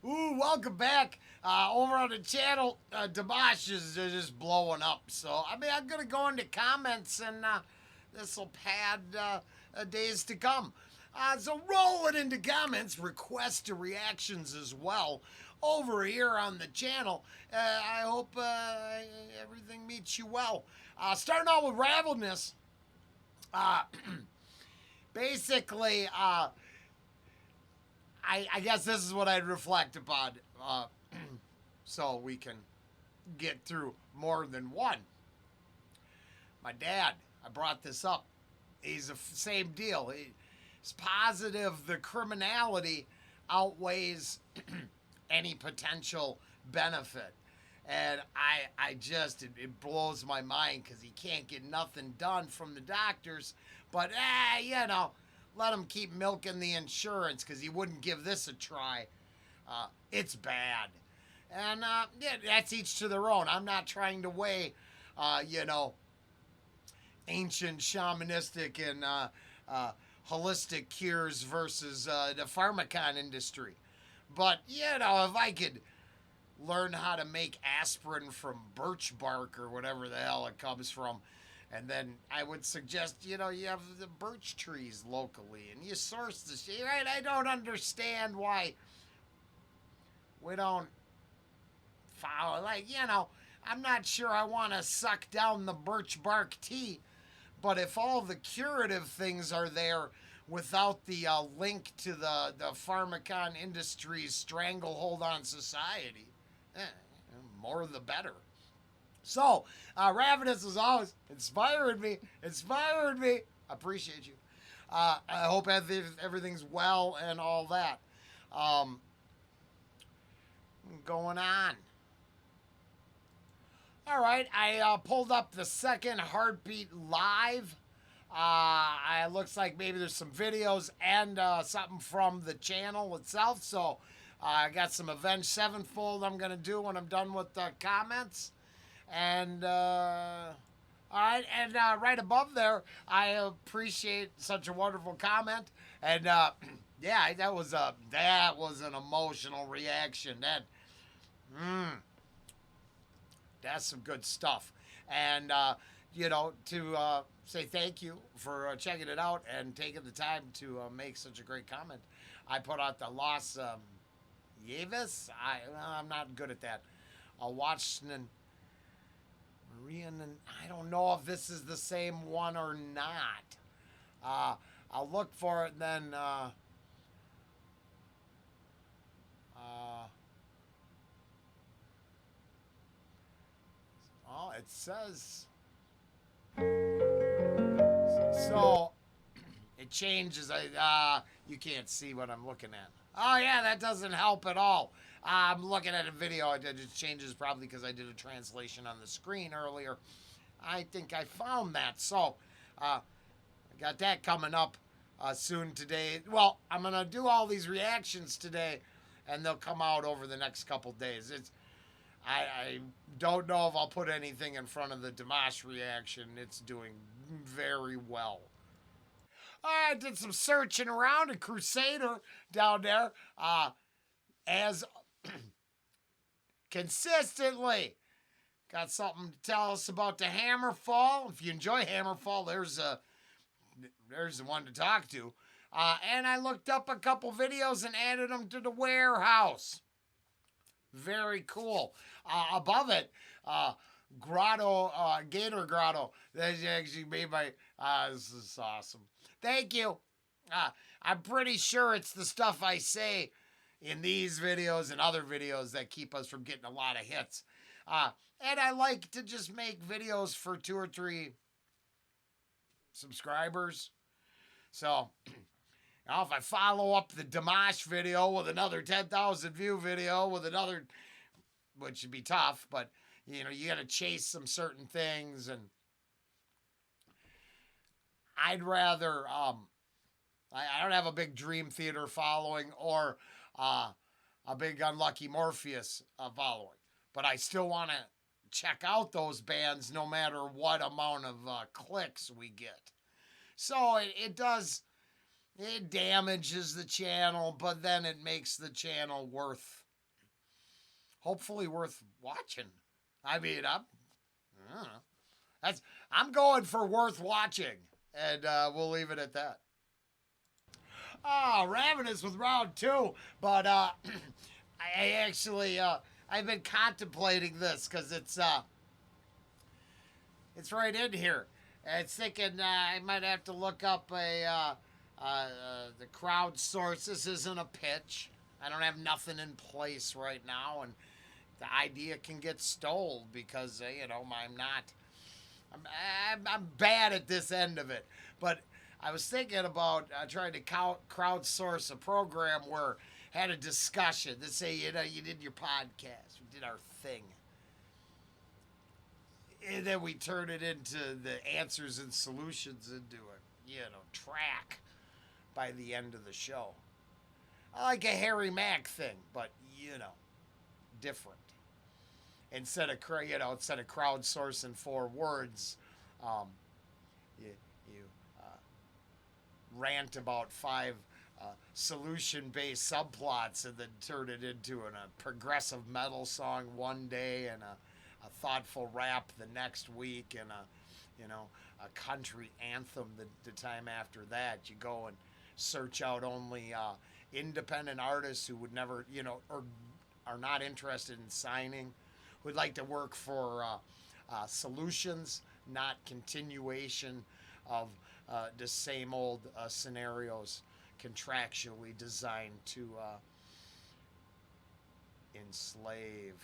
Ooh, welcome back. Over on the channel, Dimash is just blowing up. So, I mean, I'm going to go into comments and this will pad days to come. So, rolling into comments, request to reactions as well over here on the channel. I hope everything meets you well. Starting out with Ravelness. Uh, basically, I guess this is what I'd reflect upon so we can get through more than one. My dad, I brought this up. He's the same deal. He's positive the criminality outweighs any potential benefit. And I just, it blows my mind because he can't get nothing done from the doctors. But, let him keep milking the insurance because he wouldn't give this a try. It's bad. And yeah, that's each to their own. I'm not trying to weigh, you know, ancient shamanistic and holistic cures versus the pharmacon industry. But, if I could learn how to make aspirin from birch bark or whatever the hell it comes from, and then I would suggest, you have the birch trees locally and you source the shit, right? I don't understand why we don't follow. Like, I'm not sure I want to suck down the birch bark tea, but if all the curative things are there without the link to the pharmacon industry's stranglehold on society, eh, more the better. So, Ravenous is always inspiring me. Inspiring me. I appreciate you. I hope everything's well and all that. Um, going on. All right, I pulled up the second Heartbeat Live. It looks like maybe there's some videos and something from the channel itself. So I got some Avenged Sevenfold I'm going to do when I'm done with the comments. And all right, and right above there, I appreciate such a wonderful comment. And yeah, that was an emotional reaction. That's some good stuff. And to say thank you for checking it out and taking the time to make such a great comment. I put out the Los Yevis. I'm not good at that. I'll watch and Marian, and I don't know if this is the same one or not. Uh, I'll look for it and then. Uh, oh, it says. So it changes. You can't see what I'm looking at. Oh yeah, that doesn't help at all. I'm looking at a video. It just changes probably because I did a translation on the screen earlier. I think I found that. So I got that coming up soon today. Well, I'm gonna do all these reactions today, and they'll come out over the next couple days. I don't know if I'll put anything in front of the Dimash reaction. It's doing very well. I did some searching around, a Crusader down there, as consistently got something to tell us about the Hammerfall. If you enjoy Hammerfall, there's the one to talk to. And I looked up a couple videos and added them to the warehouse. Very cool. Above it, Grotto, Gator Grotto. That's actually made by. This is awesome. Thank you. I'm pretty sure it's the stuff I say in these videos and other videos that keep us from getting a lot of hits. And I like to just make videos for 2 or 3 subscribers. So, if I follow up the Dimash video with another 10,000 view video with another, which would be tough, but you got to chase some certain things, and I'd rather I don't have a big Dream Theater following or a big Unlucky Morpheus following, but I still want to check out those bands no matter what amount of clicks we get. So it damages the channel, but then it makes the channel worth hopefully worth watching. I mean, I don't know. That's I'm going for worth watching, and we'll leave it at that. Ravenous with round two, but I actually I've been contemplating this because it's right in here. And it's thinking I might have to look up the crowd source. This isn't a pitch. I don't have nothing in place right now, and the idea can get stole because I'm not. I'm bad at this end of it, but I was thinking about trying to crowdsource a program where had a discussion. Let's say you did your podcast, we did our thing, and then we turn it into the answers and solutions into a track by the end of the show. I like a Harry Mack thing, but different. Instead of crowdsourcing 4 words, um, you rant about 5 solution-based subplots and then turn it into a progressive metal song one day and a thoughtful rap the next week and a country anthem the time after that. You go and search out only independent artists who would never, or are not interested in signing, would like to work for solutions, not continuation of the same old scenarios contractually designed to enslave.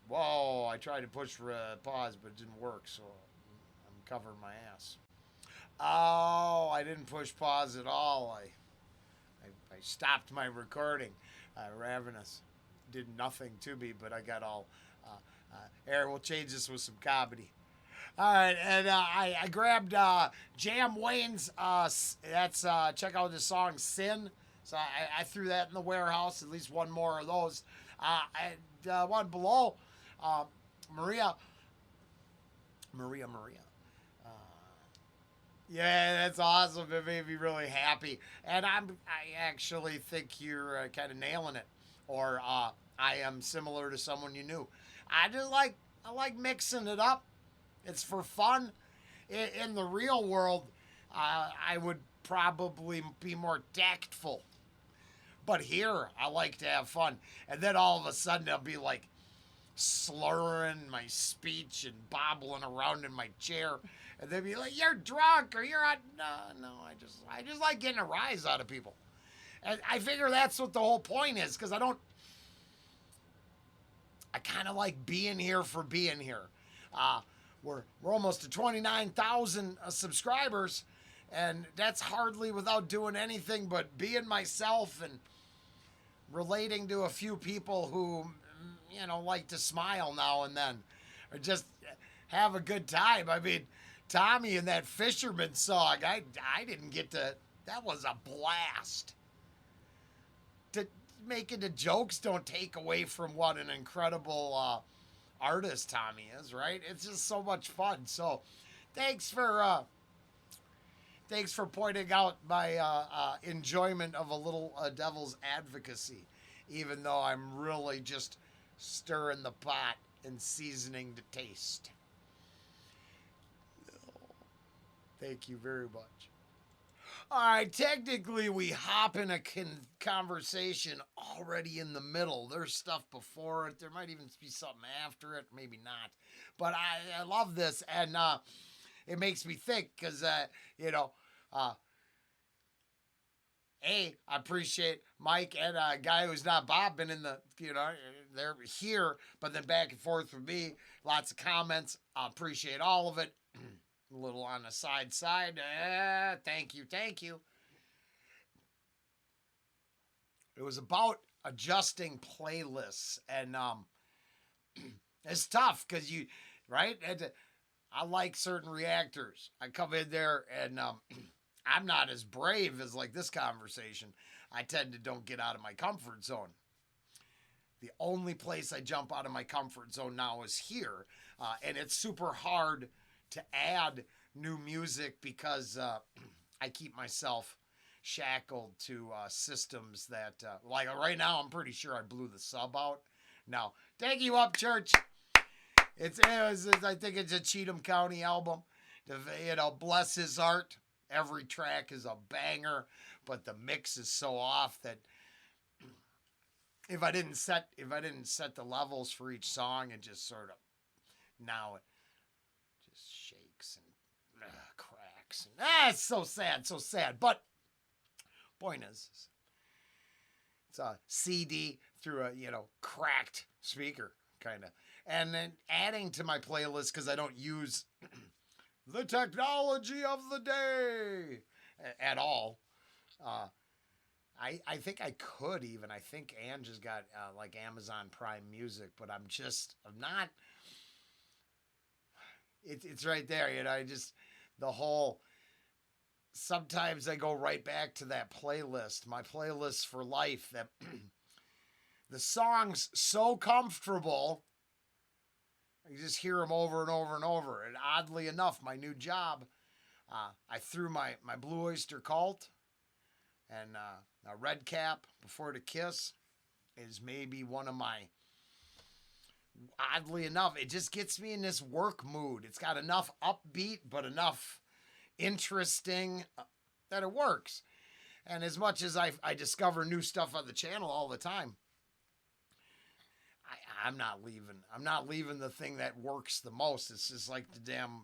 Whoa, I tried to push pause, but it didn't work, so I'm covering my ass. Oh, I didn't push pause at all. I stopped my recording. Ravenous did nothing to me, but I got all. Aaron, we'll change this with some comedy. All right, and I grabbed Jam Wayne's. That's check out the song "Sin." So I threw that in the warehouse. At least one more of those. And one below, uh, Maria. Uh, yeah, that's awesome. It made me really happy, and I actually think you're kind of nailing it, or I am similar to someone you knew. I like mixing it up. It's for fun. In the real world, I would probably be more tactful. But here, I like to have fun. And then all of a sudden, I'll be like slurring my speech and bobbling around in my chair. And they'll be like, "You're drunk," or "You're on." No, no, I just like getting a rise out of people. And I figure that's what the whole point is, because I kind of like being here for being here. Uh, we're almost to 29,000 subscribers, and that's hardly without doing anything but being myself and relating to a few people who like to smile now and then, or just have a good time. I mean, Tommy and that fisherman song, I didn't get to. That was a blast. To making the jokes don't take away from what an incredible artist Tommy is, right? It's just so much fun. So, thanks for pointing out my enjoyment of a little devil's advocacy, even though I'm really just stirring the pot and seasoning the taste. Thank you very much. All right, technically, we hop in a conversation already in the middle. There's stuff before it. There might even be something after it, maybe not. But I love this, and it makes me think because, uh, I appreciate Mike and a guy who's not Bob been in the, they're here, but then back and forth with me. Lots of comments. I appreciate all of it. A little on the side. Thank you. It was about adjusting playlists, and it's tough because right? And I like certain reactors. I come in there and I'm not as brave as like this conversation. I tend to don't get out of my comfort zone. The only place I jump out of my comfort zone now is here, and it's super hard to add new music because I keep myself shackled to systems that, like right now, I'm pretty sure I blew the sub out. Now, thank you up, church. I think it's a Cheatham County album. You know, bless his heart. Every track is a banger, but the mix is so off that if I didn't set the levels for each song, it just sort of now it just shakes and cracks and it's so sad. But point is, it's a CD through a cracked speaker kind of, and then adding to my playlist because I don't use the technology of the day at all. I think I could even. I think Ann just got like Amazon Prime Music, but I'm not. It's right there, I just the whole. Sometimes I go right back to that playlist, my playlist for life. That the songs so comfortable. I just hear them over and over and over. And oddly enough, my new job, I threw my Blue Oyster Cult and a Red Cap Before the Kiss is maybe one of my, oddly enough, it just gets me in this work mood. It's got enough upbeat, but enough interesting that it works. And as much as I discover new stuff on the channel all the time, I'm not leaving the thing that works the most. It's just like the damn,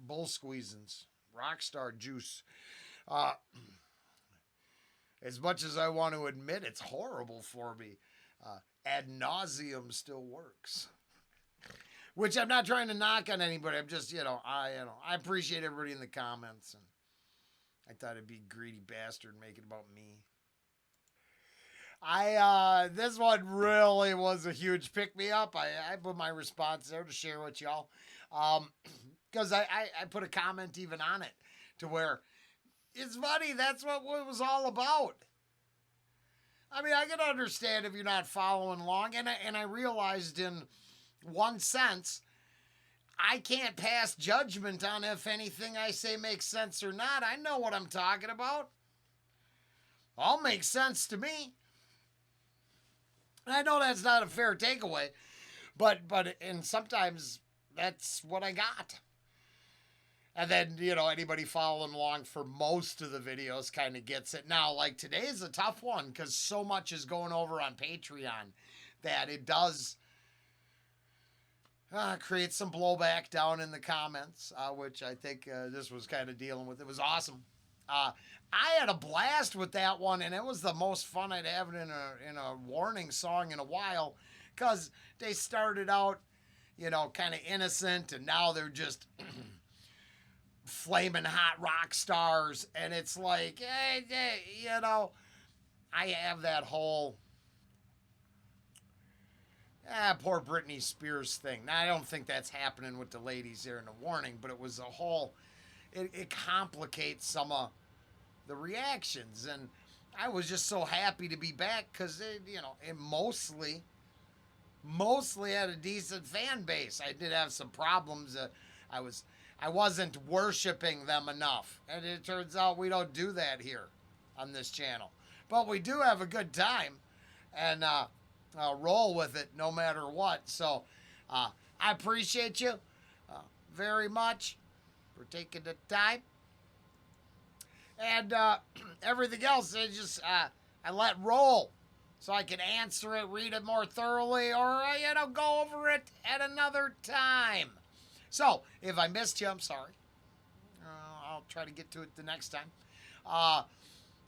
bull squeezins, Rockstar juice. As much as I want to admit it's horrible for me, ad nauseum still works. Which I'm not trying to knock on anybody. I'm just, I appreciate everybody in the comments, and I thought it'd be a greedy bastard and make it about me. This one really was a huge pick me up. I put my response there to share with y'all. Because I put a comment even on it to where it's funny. That's what it was all about. I mean, I can understand if you're not following along. And I realized in one sense, I can't pass judgment on if anything I say makes sense or not. I know what I'm talking about. All makes sense to me. I know that's not a fair takeaway, but and sometimes that's what I got. And then, anybody following along for most of the videos kind of gets it. Now, like today is a tough one because so much is going over on Patreon that it does create some blowback down in the comments, which I think this was kind of dealing with. It was awesome. I had a blast with that one, and it was the most fun I'd have in a warning song in a while, because they started out, kind of innocent, and now they're just flaming hot rock stars, and it's like, I have that whole poor Britney Spears thing. Now, I don't think that's happening with the ladies there in the warning, but it was a whole, it complicates some of the reactions, and I was just so happy to be back because it mostly had a decent fan base. I did have some problems. I wasn't worshiping them enough, and it turns out we don't do that here on this channel, but we do have a good time and roll with it no matter what. So I appreciate you very much for taking the time. And everything else, I let roll so I can answer it, read it more thoroughly, or, go over it at another time. So, if I missed you, I'm sorry. I'll try to get to it the next time. I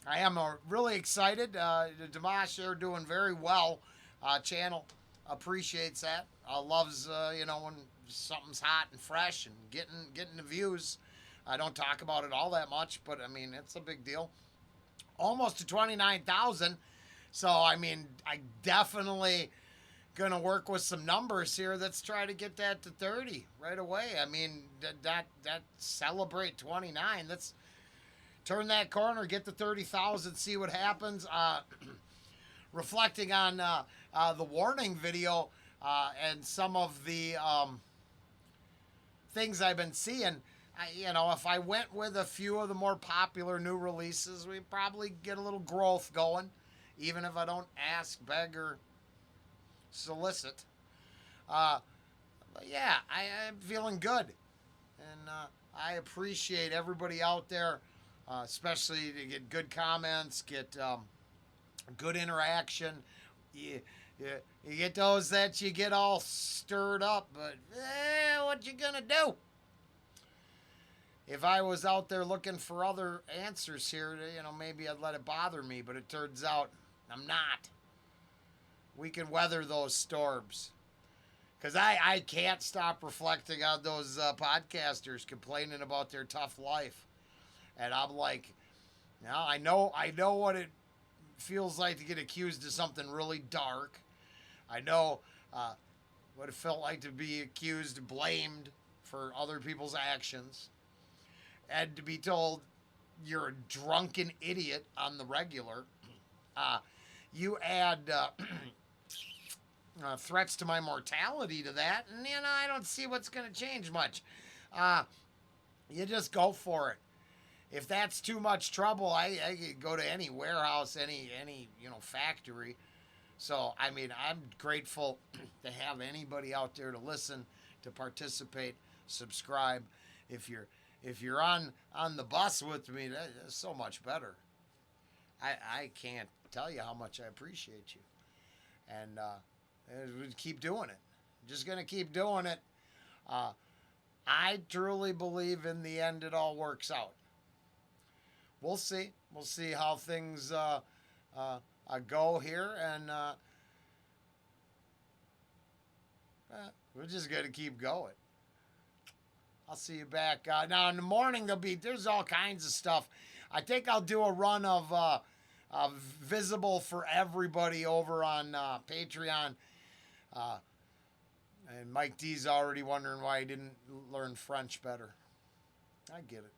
am really excited. Dimash, they're doing very well. Channel appreciates that. Loves, when something's hot and fresh and getting the views. I don't talk about it all that much, but, I mean, it's a big deal. Almost to 29,000. So, I mean, I definitely going to work with some numbers here. Let's try to get that to 30 right away. I mean, that celebrate 29. Let's turn that corner, get to 30,000, see what happens. Reflecting on the warning video and some of the things I've been seeing, if I went with a few of the more popular new releases, we'd probably get a little growth going, even if I don't ask, beg, or solicit. Uh, but yeah, I'm feeling good, and I appreciate everybody out there, especially to get good comments, get good interaction. You, you, you get those that you get all stirred up, but what you gonna do? If I was out there looking for other answers here, maybe I'd let it bother me, but it turns out I'm not. We can weather those storms. Because I can't stop reflecting on those podcasters complaining about their tough life. And I'm like, I know what it feels like to get accused of something really dark. I know what it felt like to be accused, blamed for other people's actions, and to be told you're a drunken idiot on the regular. You add threats to my mortality to that, and I don't see what's going to change much. You just go for it. If that's too much trouble, I could go to any warehouse, any factory. So I'm grateful to have anybody out there to listen, to participate, subscribe. If you're on the bus with me, that's so much better. I can't tell you how much I appreciate you, and we keep doing it. Just gonna keep doing it. I truly believe in the end it all works out. We'll see. We'll see how things go here, and we're just gonna keep going. I'll see you back now in the morning. There's all kinds of stuff. I think I'll do a run of Visible for Everybody over on Patreon. And Mike D's already wondering why he didn't learn French better. I get it.